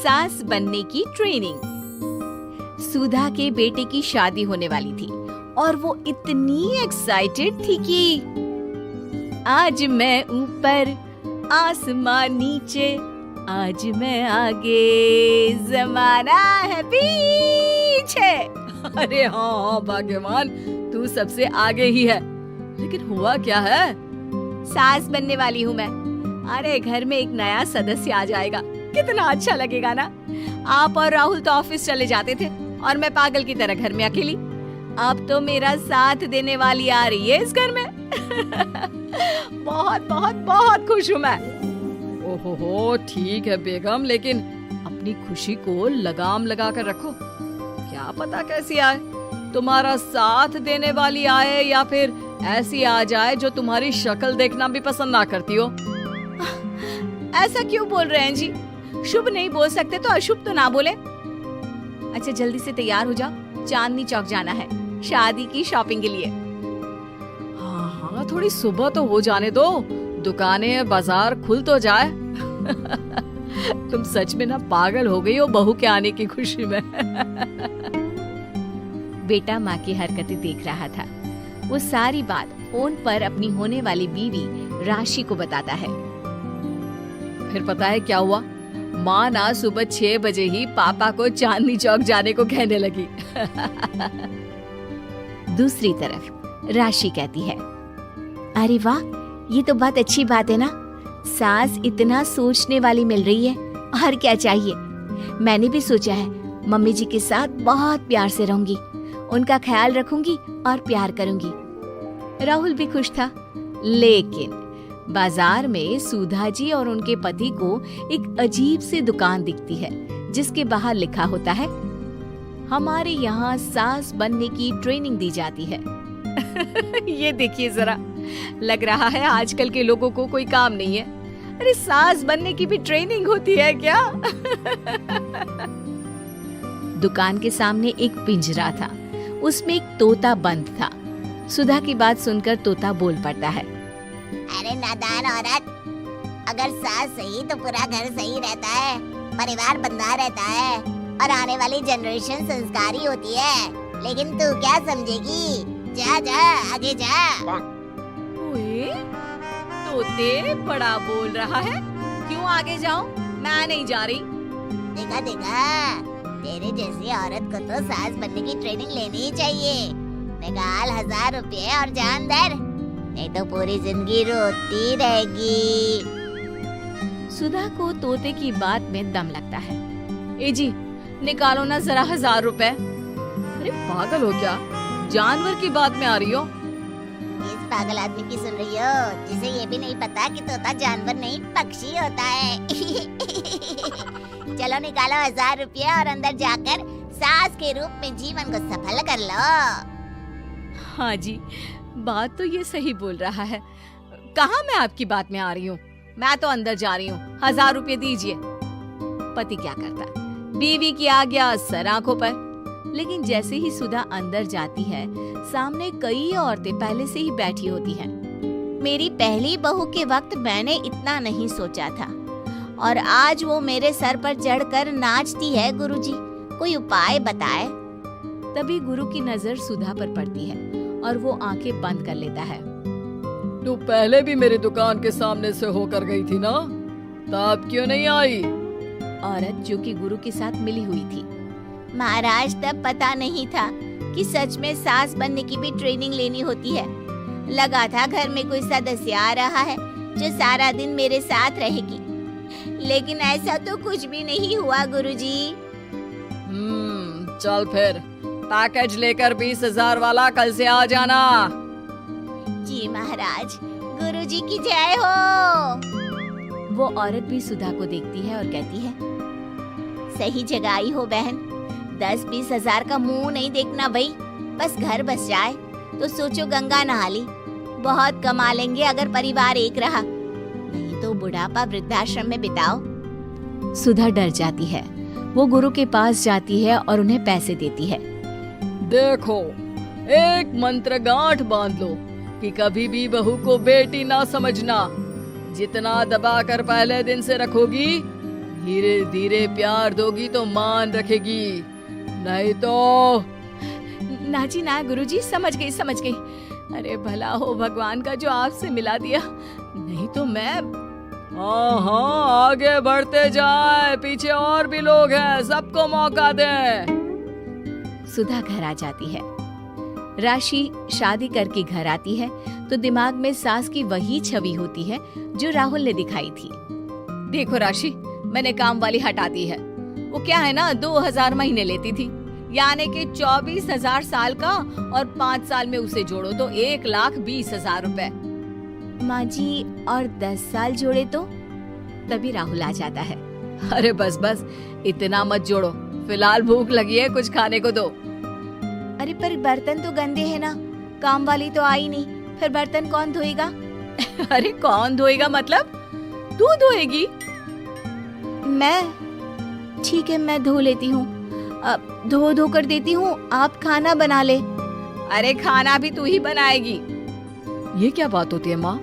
सास बनने की ट्रेनिंग। सुधा के बेटे की शादी होने वाली थी और वो इतनी एक्साइटेड थी कि आज मैं ऊपर आसमान नीचे, आज मैं आगे जमाना है पीछे। अरे हाँ भाग्यवान, तू सबसे आगे ही है। लेकिन हुआ क्या है? सास बनने वाली हूँ मैं। अरे घर में एक नया सदस्य आ जाएगा, कितना अच्छा लगेगा ना। आप और राहुल तो ऑफिस चले जाते थे और मैं पागल की तरह घर में अकेली। अब तो मेरा साथ देने वाली आ रही है इस घर में। बहुत बहुत बहुत खुश हूँ मैं। ओहो ठीक है बेगम, लेकिन अपनी खुशी को लगाम लगा कर रखो। क्या पता कैसी आए, तुम्हारा साथ देने वाली आए या फिर ऐसी आ जाए जो तुम्हारी शक्ल देखना भी पसंद ना करती हो। ऐसा क्यों बोल रहे हैं जी? शुभ नहीं बोल सकते तो अशुभ तो ना बोले। अच्छा जल्दी से तैयार हो जाओ, चांदनी चौक जाना है शादी की शॉपिंग के लिए। हाँ हाँ, थोड़ी सुबह तो हो जाने दो, दुकानें बाजार खुल तो जाए। तुम सच में ना पागल हो गई हो बहू के आने की खुशी में। बेटा माँ की हरकतें देख रहा था। वो सारी बात फोन पर अपनी होने वाली बीवी राशि को बताता है। फिर पता है क्या हुआ? माँ ना सुबह 6 बजे ही पापा को चांदनी चौक जाने को कहने लगी। दूसरी तरफ राशि कहती है, अरे वाह, ये तो बहुत अच्छी बात है ना। सास इतना सोचने वाली मिल रही है, और क्या चाहिए। मैंने भी सोचा है मम्मी जी के साथ बहुत प्यार से रहूंगी, उनका ख्याल रखूंगी और प्यार करूंगी। राहुल भी खुश था। लेकिन बाजार में सुधा जी और उनके पति को एक अजीब सी दुकान दिखती है जिसके बाहर लिखा होता है, हमारे यहाँ सास बनने की ट्रेनिंग दी जाती है। ये देखिए जरा, लग रहा है आजकल के लोगों को कोई काम नहीं है। अरे सास बनने की भी ट्रेनिंग होती है क्या? दुकान के सामने एक पिंजरा था, उसमें एक तोता बंद था। सुधा की बात सुनकर तोता बोल पड़ता है, अरे नादान औरत, अगर सास सही तो पूरा घर सही रहता है, परिवार बंधा रहता है और आने वाली जनरेशन संस्कारी होती है। लेकिन तू क्या समझेगी? जा जा आगे जा। ओए, तोते बड़ा बोल रहा है, क्यों आगे जाऊं? मैं नहीं जा रही। देखा देखा, तेरे जैसी औरत को तो सास बनने की ट्रेनिंग लेनी ही चाहिए। निकाल 1000 रुपए और जान दर, नहीं तो पूरी जिंदगी रोती रहेगी। सुधा को तोते की बात में दम लगता है। ए जी, निकालो ना जरा 1000 रुपए। अरे पागल हो क्या? जानवर की बात में आ रही हो? इस पागल आदमी की सुन रही हो, जिसे ये भी नहीं पता कि तोता जानवर नहीं पक्षी होता है। चलो निकालो 1000 रुपये और अंदर जाकर सास के रूप में जीवन को सफल कर लो। हाँ जी, बात तो ये सही बोल रहा है। कहाँ मैं आपकी बात में आ रही हूँ? मैं तो अंदर जा रही हूँ, 1000 रुपये दीजिए। पति क्या करता, बीवी की आज्ञा सर आंखों पर। लेकिन जैसे ही सुधा अंदर जाती है, सामने कई औरतें पहले से ही बैठी होती हैं। मेरी पहली बहू के वक्त मैंने इतना नहीं सोचा था, और आज वो मेरे सर पर चढ़कर नाचती है। गुरुजी, कोई उपाय बताए। तभी गुरु की नजर सुधा पर पड़ती है और वो आंखें बंद कर लेता है। तू पहले भी मेरी दुकान के सामने से होकर गई थी ना, तब क्यों नहीं आई? औरत जो कि गुरु के साथ मिली हुई थी। महाराज, तब पता नहीं था कि सच में सास बनने की भी ट्रेनिंग लेनी होती है। लगा था घर में कोई सदस्य आ रहा है जो सारा दिन मेरे साथ रहेगी, लेकिन ऐसा तो कुछ भी नहीं हुआ गुरुजी। चल फिर पैकेज लेकर 20,000 वाला कल से आ जाना। जी महाराज, गुरुजी की जय हो। वो औरत भी सुधा को देखती है और कहती है, सही जगह आई हो बहन। 10-20 हजार का मुंह नहीं देखना भाई, बस घर बस जाए तो सोचो गंगा नहा ली। बहुत कमा लेंगे अगर परिवार एक रहा, नहीं तो बुढ़ापा वृद्धाश्रम में बिताओ। सुधा डर जाती है। वो गुरु के पास जाती है और उन्हें पैसे देती है। देखो, एक मंत्र गांठ बांध लो कि कभी भी बहू को बेटी ना समझना। जितना दबा कर पहले दिन से रखोगी, धीरे धीरे प्यार दोगी तो मान रखेगी, नहीं तो। ना जी ना गुरुजी, समझ गई। अरे भला हो भगवान का जो आपसे मिला दिया, नहीं तो मैं। हाँ, आगे बढ़ते जाए, पीछे और भी लोग हैं, सबको मौका दे। सुधा घर आ जाती है। राशि शादी करके घर आती है तो दिमाग में सास की वही छवि होती है जो राहुल ने दिखाई थी। देखो राशि, मैंने काम वाली हटा दी है। वो क्या है ना, 2000 महीने लेती थी, यानी कि 24,000 साल का, और 5 साल में उसे जोड़ो तो 1,20,000 रुपए। माँ जी, और 10 साल जोड़े तो? तभी राहुल आ जाता है। अरे बस इतना मत जोड़ो, फिलहाल भूख लगी है, कुछ खाने को दो। अरे पर बर्तन तो गंदे हैं ना, काम वाली तो आई नहीं, फिर बर्तन कौन धोएगा? अरे कौन धोएगा मतलब? तू धोएगी? मैं? ठीक है, मैं धो लेती हूँ, धो कर देती हूँ, आप खाना बना ले। अरे खाना भी तू ही बनाएगी? ये क्या बात होती है माँ,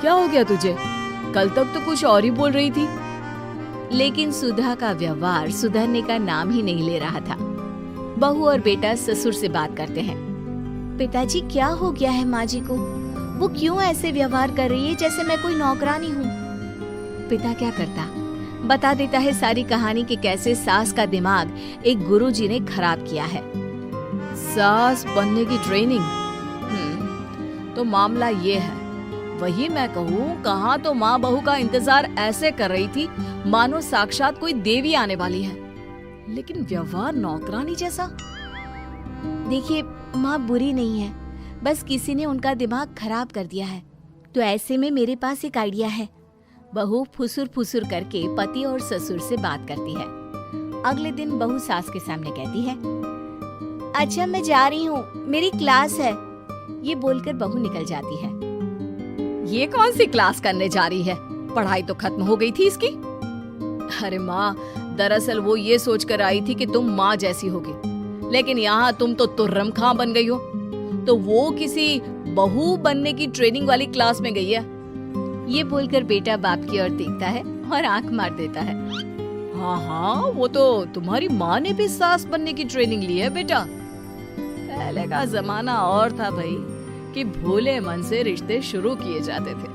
क्या हो गया तुझे? कल तक तो कुछ और ही बोल रही थी। लेकिन सुधा का व्यवहार सुधरने का नाम ही नहीं ले रहा था। बहू और बेटा ससुर से बात करते हैं। पिताजी, क्या हो गया है माँ जी को? वो क्यों ऐसे व्यवहार कर रही है जैसे मैं कोई नौकरानी हूँ? पिता क्या करता, बता देता है सारी कहानी कि कैसे सास का दिमाग एक गुरुजी ने खराब किया है। सास बनने की ट्रेनिंग? तो मामला ये है, वही मैं कहूँ, कहाँ तो माँ बहू का इंतजार ऐसे कर रही थी मानो साक्षात कोई देवी आने वाली है, लेकिन व्यवहार नौकरानी जैसा। देखिए माँ बुरी नहीं है, बस किसी ने उनका दिमाग खराब कर दिया है। तो ऐसे में मेरे पास एक आइडिया है। बहू फुसुर करके पति और ससुर से बात करती है। अगले दिन बहू सास के सामने कहती है, अच्छा मैं जा रही हूँ, मेरी क्लास है। ये बोलकर बहू निकल जाती है। ये कौन सी क्लास करने जा रही है? पढ़ाई तो खत्म हो गई थी इसकी। अरे माँ, दरअसल वो ये सोच कर आई थी कि तुम माँ जैसी होगी, लेकिन यहाँ तुम तो तुर्रम खां बन गई हो। तो वो किसी बहू बनने की ट्रेनिंग वाली क्लास में गई है। ये बोलकर बेटा बाप की ओर देखता है और आंख मार देता है। हाँ, वो तो तुम्हारी माँ ने भी सास बनने की ट्रेनिंग ली है बेटा। पहले का जमाना और था भाई, कि भोले मन से रिश्ते शुरू किए जाते थे।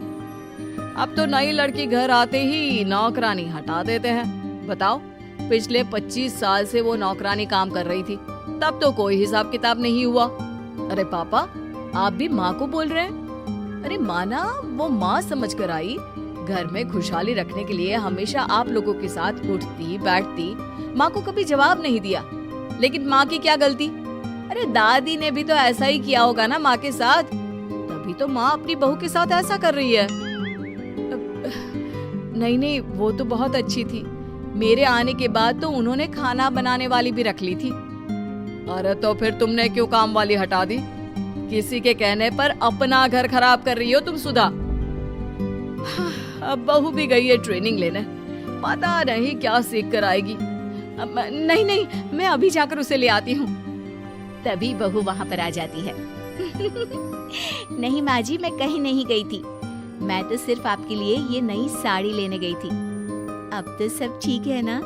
अब तो नई लड़की घर आते ही नौकरानी हटा देते हैं। बताओ, पिछले 25 साल से वो नौकरानी काम कर रही थी, तब तो कोई हिसाब किताब नहीं हुआ। अरे पापा, आप भी माँ को बोल रहे हैं? अरे माना, वो माँ समझ कर आई, घर में खुशहाली रखने के लिए हमेशा आप लोगों के साथ उठती बैठती, माँ को कभी जवाब नहीं दिया। लेकिन माँ की क्या गलती? अरे दादी ने भी तो ऐसा ही किया होगा ना माँ के साथ, तभी तो माँ अपनी बहू के साथ ऐसा कर रही है। नहीं, वो तो बहुत अच्छी थी। मेरे आने के बाद तो उन्होंने खाना बनाने वाली भी रख ली थी। अरे तो फिर तुमने क्यों काम वाली हटा दी? किसी के कहने पर अपना घर खराब कर रही हो तुम सुधा। अब बहू भी गई है ट्रेनिंग लेने, पता नहीं क्या सीख कर आएगी। नहीं, मैं अभी जाकर उसे ले आती हूँ। तभी बहू वहाँ पर आ जाती है। नहीं माँ जी, मैं कहीं नहीं गई थी, मैं तो सिर्फ आपके लिए ये नई साड़ी लेने गई थी। अब तो सब ठीक है ना?